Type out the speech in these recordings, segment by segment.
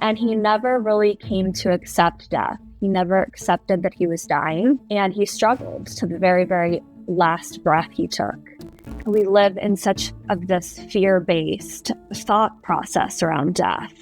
And he never really came to accept death. He never accepted that he was dying, and he struggled to the very, very last breath he took. We live in such of this fear-based thought process around death.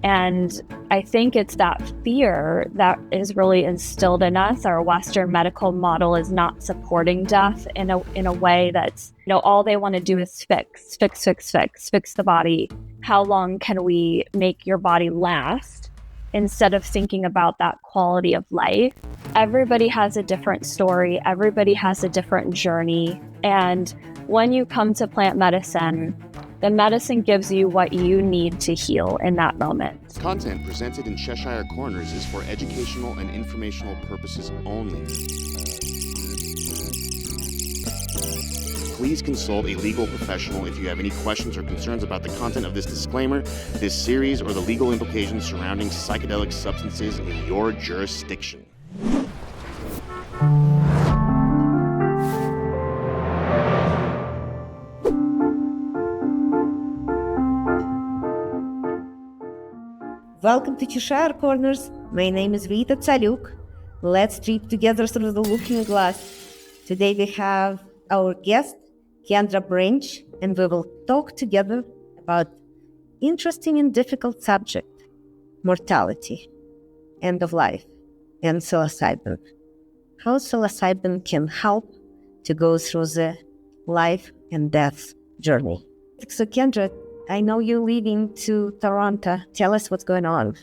And I think it's that fear that is really instilled in us. Our Western medical model is not supporting death in a way that's, all they want to do is fix the body. How long can we make your body last instead of thinking about that quality of life? Everybody has a different story. Everybody has a different journey. And when you come to plant medicine, the medicine gives you what you need to heal in that moment. Content presented in Cheshire Corners is for educational and informational purposes only. Please consult a legal professional if you have any questions or concerns about the content of this disclaimer, this series, or the legal implications surrounding psychedelic substances in your jurisdiction. Welcome to Cheshire Corners. My name is Vita Tsaluk. Let's trip together through the looking glass. Today we have our guest, Kendra Branch, and we will talk together about interesting and difficult subject, mortality, end of life, and psilocybin. How psilocybin can help to go through the life and death journey. So Kendra, I know you're leaving to Toronto. Tell us what's going on.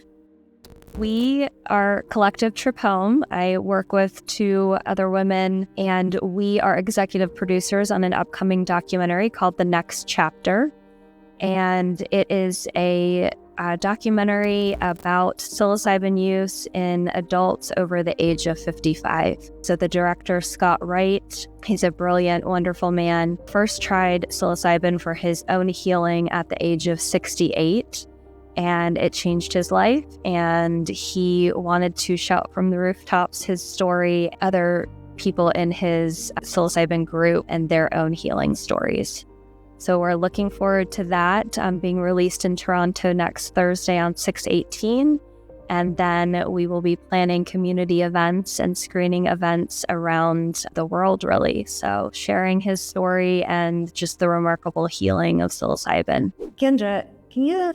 We are Collective Trip Home. I work with two other women, and we are executive producers on an upcoming documentary called The Next Chapter. And it is a documentary about psilocybin use in adults over the age of 55. So the director, Scott Wright, he's a brilliant, wonderful man, first tried psilocybin for his own healing at the age of 68. And it changed his life, and he wanted to shout from the rooftops his story, other people in his psilocybin group, and their own healing stories. So we're looking forward to that being released in Toronto next Thursday on 6/18. And then we will be planning community events and screening events around the world, really. So sharing his story and just the remarkable healing of psilocybin. Kendra, can you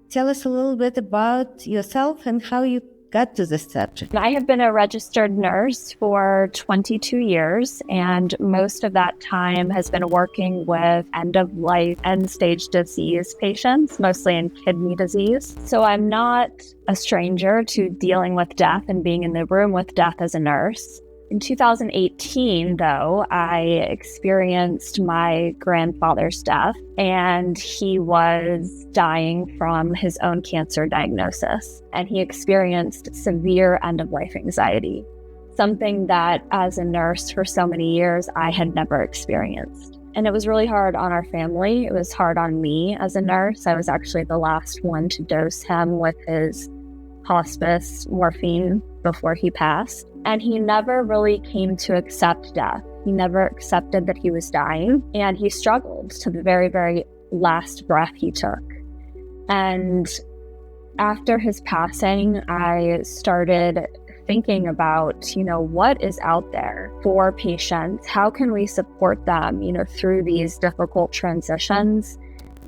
tell us a little bit about yourself and how you got to this subject? I have been a registered nurse for 22 years, and most of that time has been working with end-of-life, end-stage disease patients, mostly in kidney disease. So I'm not a stranger to dealing with death and being in the room with death as a nurse. In 2018, though, I experienced my grandfather's death, and he was dying from his own cancer diagnosis, and he experienced severe end-of-life anxiety, something that as a nurse for so many years, I had never experienced. And it was really hard on our family. It was hard on me as a nurse. I was actually the last one to dose him with his hospice morphine before he passed. And he never really came to accept death. He never accepted that he was dying, and he struggled to the very, very last breath he took. And after his passing, I started thinking about, what is out there for patients? How can we support them, through these difficult transitions?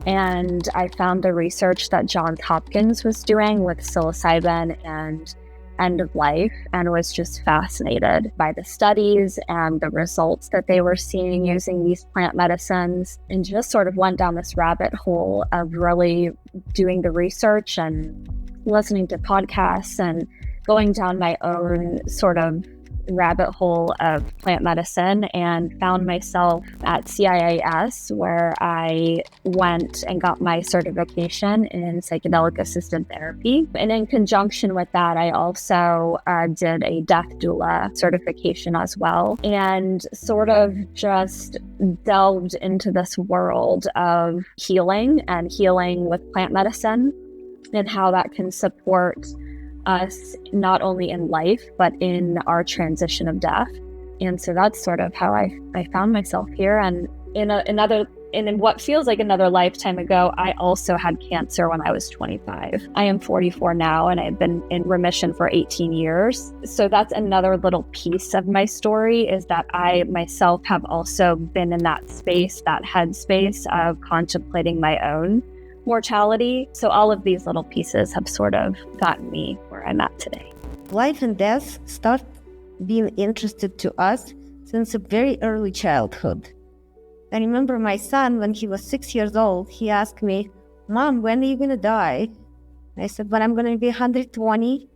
And I found the research that Johns Hopkins was doing with psilocybin and end of life, and was just fascinated by the studies and the results that they were seeing using these plant medicines, and just sort of went down this rabbit hole of really doing the research and listening to podcasts and going down my own sort of rabbit hole of plant medicine, and found myself at CIAS, where I went and got my certification in psychedelic assisted therapy. And in conjunction with that, I also did a death doula certification as well, and sort of just delved into this world of healing and healing with plant medicine, and how that can support us not only in life, but in our transition of death. And so that's sort of how I found myself here. And in what feels like another lifetime ago, I also had cancer when I was 25. I am 44 now, and I've been in remission for 18 years. So that's another little piece of my story, is that I myself have also been in that space, that headspace of contemplating my own mortality. So all of these little pieces have sort of gotten me where I'm at today. Life and death start being interested to us since a very early childhood. I remember my son, when he was 6 years old, he asked me, "Mom, when are you going to die?" I said, "When I'm going to be 120.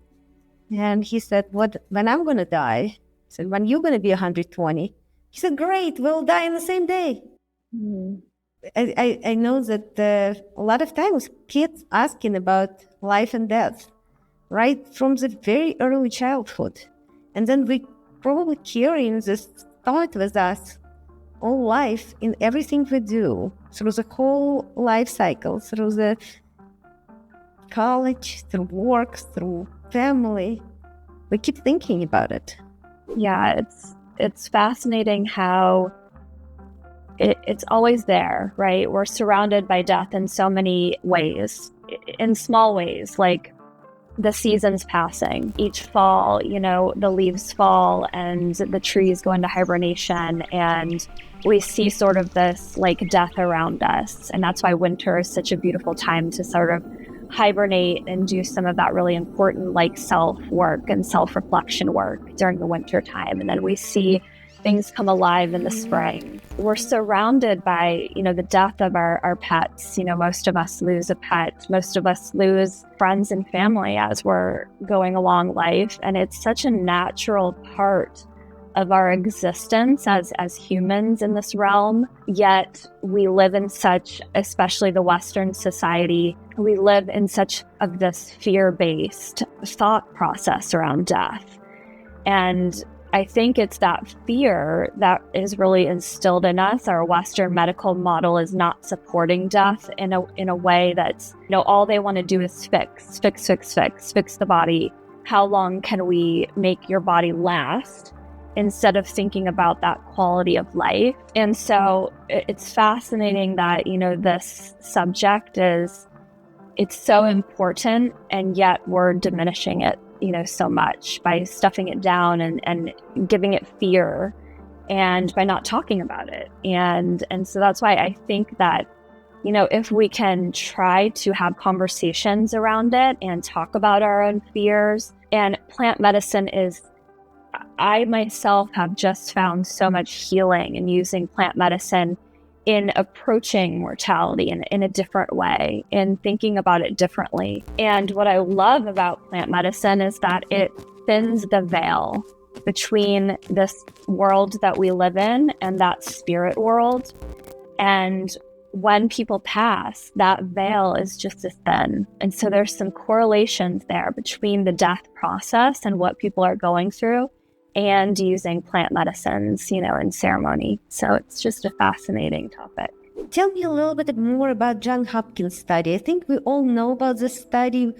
And he said, when I'm going to die?" I said, "When you're going to be 120. He said, "Great, we'll die on the same day." I know that a lot of times kids asking about life and death, right from the very early childhood. And then we probably carrying this thought with us all life in everything we do, through the whole life cycle, through the college, through work, through family. We keep thinking about it. Yeah, it's fascinating how it's always there, right? We're surrounded by death in so many ways, in small ways, like the seasons passing. Each fall, the leaves fall and the trees go into hibernation, and we see sort of this like death around us. And that's why winter is such a beautiful time to sort of hibernate and do some of that really important like self-work and self-reflection work during the winter time. And then we see things come alive in the spring. We're surrounded by, the death of our pets. Most of us lose a pet. Most of us lose friends and family as we're going along life. And it's such a natural part of our existence as humans in this realm. Yet we live in such, especially the Western society, we live in such of this fear-based thought process around death. And I think it's that fear that is really instilled in us. Our Western medical model is not supporting death in a way that's, all they want to do is fix the body. How long can we make your body last, instead of thinking about that quality of life? And so it's fascinating that, this subject it's so important, and yet we're diminishing it so much by stuffing it down and giving it fear, and by not talking about it. And so that's why I think that, if we can try to have conversations around it and talk about our own fears, and plant medicine I myself have just found so much healing in using plant medicine in approaching mortality in a different way, in thinking about it differently. And what I love about plant medicine is that it thins the veil between this world that we live in and that spirit world. And when people pass, that veil is just as thin. And so there's some correlations there between the death process and what people are going through, and using plant medicines, in ceremony. So it's just a fascinating topic. Tell me a little bit more about John Hopkins study. I think we all know about this study,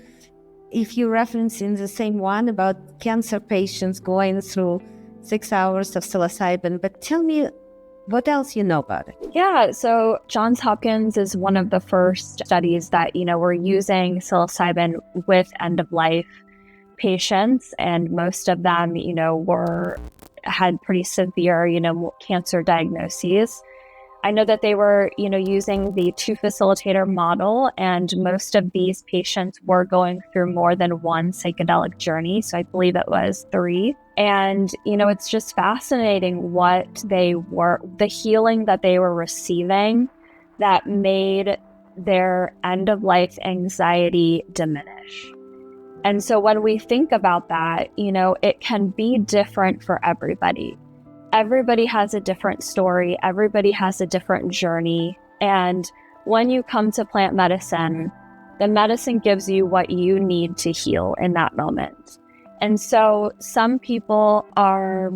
if you're referencing the same one about cancer patients going through 6 hours of psilocybin. But tell me what else you know about it. Yeah, so Johns Hopkins is one of the first studies that, were using psilocybin with end-of-life patients, and most of them, had pretty severe, cancer diagnoses. I know that they were, using the 2-facilitator model, and most of these patients were going through more than one psychedelic journey. So I believe it was 3. And, it's just fascinating what the healing that they were receiving that made their end-of-life anxiety diminish. And so when we think about that, it can be different for everybody. Everybody has a different story. Everybody has a different journey. And when you come to plant medicine, the medicine gives you what you need to heal in that moment. And so some people are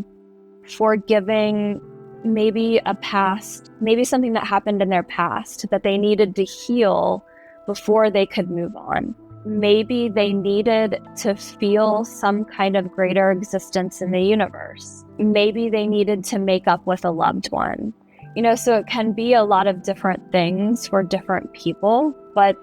forgiving maybe something that happened in their past that they needed to heal before they could move on. Maybe they needed to feel some kind of greater existence in the universe. Maybe they needed to make up with a loved one. So it can be a lot of different things for different people, but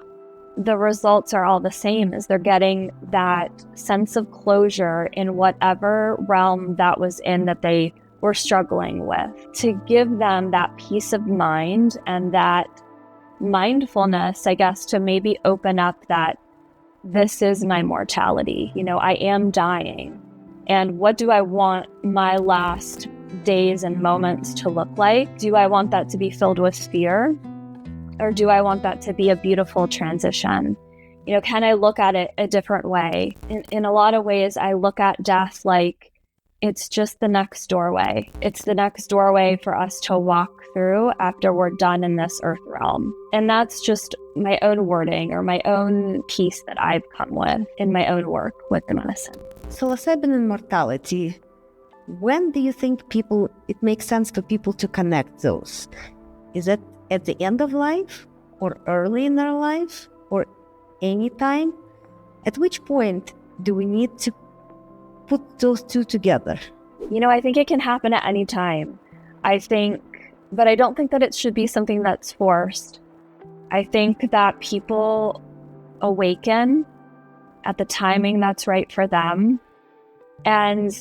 the results are all the same, is they're getting that sense of closure in whatever realm that was in that they were struggling with, to give them that peace of mind and that mindfulness, I guess, to maybe open up that this is my mortality. I am dying. And what do I want my last days and moments to look like? Do I want that to be filled with fear? Or do I want that to be a beautiful transition? Can I look at it a different way? In a lot of ways, I look at death like it's just the next doorway. It's the next doorway for us to walk through after we're done in this earth realm. And that's just my own wording or my own piece that I've come with in my own work with the medicine. Psilocybin and mortality. When do you think it makes sense for people to connect those? Is it at the end of life or early in their life or any time? At which point do we need to put those two together? I think it can happen at any time. But I don't think that it should be something that's forced. I think that people awaken at the timing that's right for them. And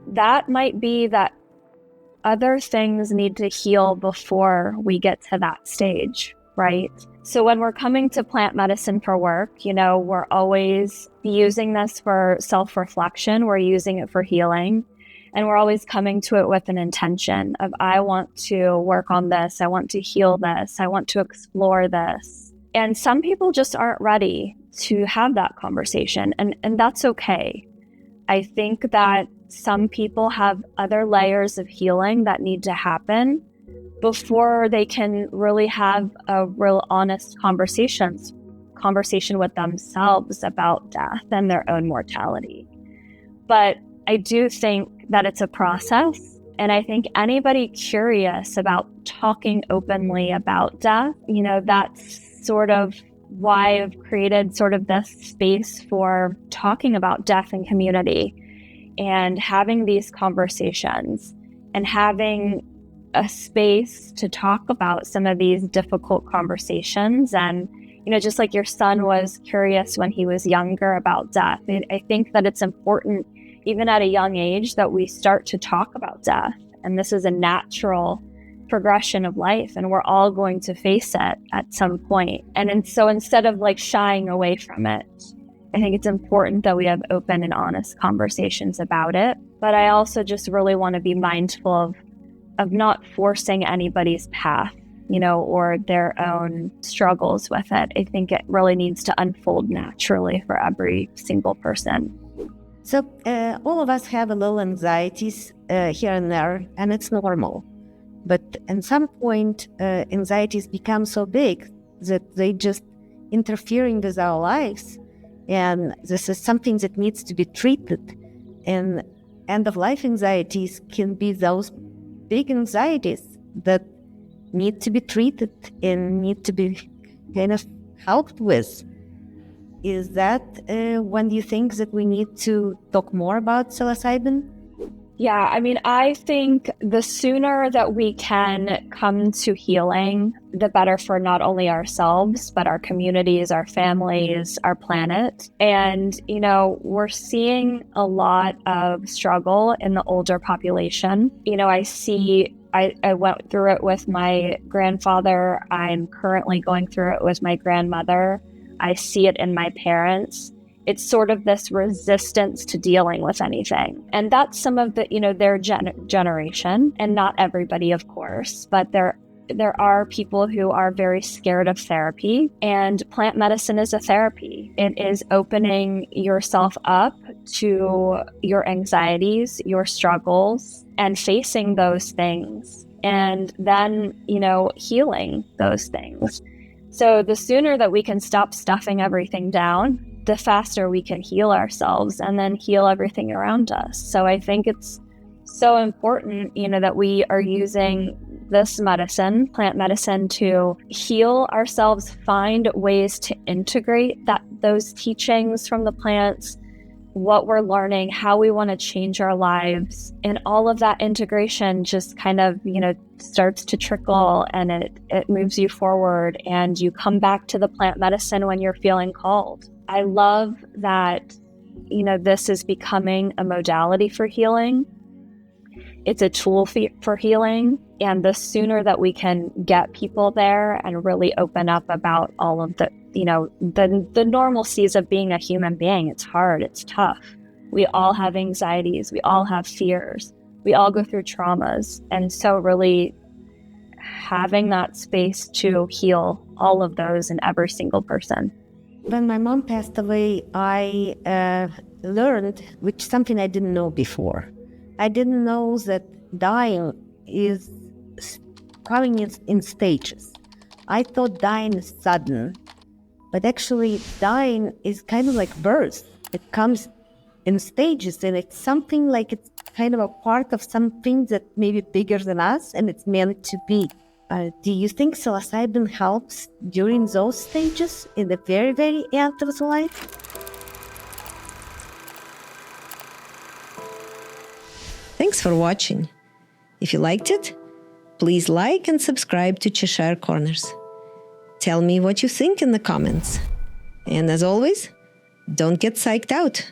that might be that other things need to heal before we get to that stage, right? So when we're coming to plant medicine for work, we're always using this for self-reflection. We're using it for healing. And we're always coming to it with an intention of, I want to work on this. I want to heal this. I want to explore this. And some people just aren't ready to have that conversation. And that's okay. I think that some people have other layers of healing that need to happen before they can really have a real honest conversation with themselves about death and their own mortality. But I do think that it's a process. And I think anybody curious about talking openly about death, that's sort of why I've created sort of this space for talking about death in community and having these conversations and having a space to talk about some of these difficult conversations. And, just like your son was curious when he was younger about death, I think that it's important, even at a young age, that we start to talk about death. And this is a natural progression of life, and we're all going to face it at some point. And so instead of shying away from it, I think it's important that we have open and honest conversations about it. But I also just really want to be mindful of not forcing anybody's path, or their own struggles with it. I think it really needs to unfold naturally for every single person. So all of us have a little anxieties here and there, and it's normal. But at some point, anxieties become so big that they just interfering with our lives. And this is something that needs to be treated. And end-of-life anxieties can be those big anxieties that need to be treated and need to be kind of helped with. Is that when you think that we need to talk more about psilocybin? Yeah, I think the sooner that we can come to healing, the better for not only ourselves, but our communities, our families, our planet. And, we're seeing a lot of struggle in the older population. I went through it with my grandfather. I'm currently going through it with my grandmother. I see it in my parents. It's sort of this resistance to dealing with anything. And that's some of their generation, and not everybody, of course, but there are people who are very scared of therapy, and plant medicine is a therapy. It is opening yourself up to your anxieties, your struggles, and facing those things, and then, healing those things. So the sooner that we can stop stuffing everything down, the faster we can heal ourselves and then heal everything around us. So I think it's so important, that we are using this medicine, plant medicine, to heal ourselves, find ways to integrate those teachings from the plants what we're learning, how we want to change our lives. And all of that integration just kind of, starts to trickle, and it moves you forward, and you come back to the plant medicine when you're feeling called. I love that, this is becoming a modality for healing. It's a tool for healing. And the sooner that we can get people there and really open up about all of the normalcies of being a human being, it's hard, it's tough. We all have anxieties, we all have fears, we all go through traumas. And so really having that space to heal all of those in every single person. When my mom passed away, I learned, which something I didn't know before. I didn't know that dying is coming in stages. I thought dying is sudden, but actually dying is kind of like birth. It comes in stages, and it's something like it's kind of a part of something that may be bigger than us, and it's meant to be. Do you think psilocybin helps during those stages in the very, very end of the life? Thanks for watching. If you liked it, please like and subscribe to Cheshire Corners. Tell me what you think in the comments. And as always, don't get psyched out.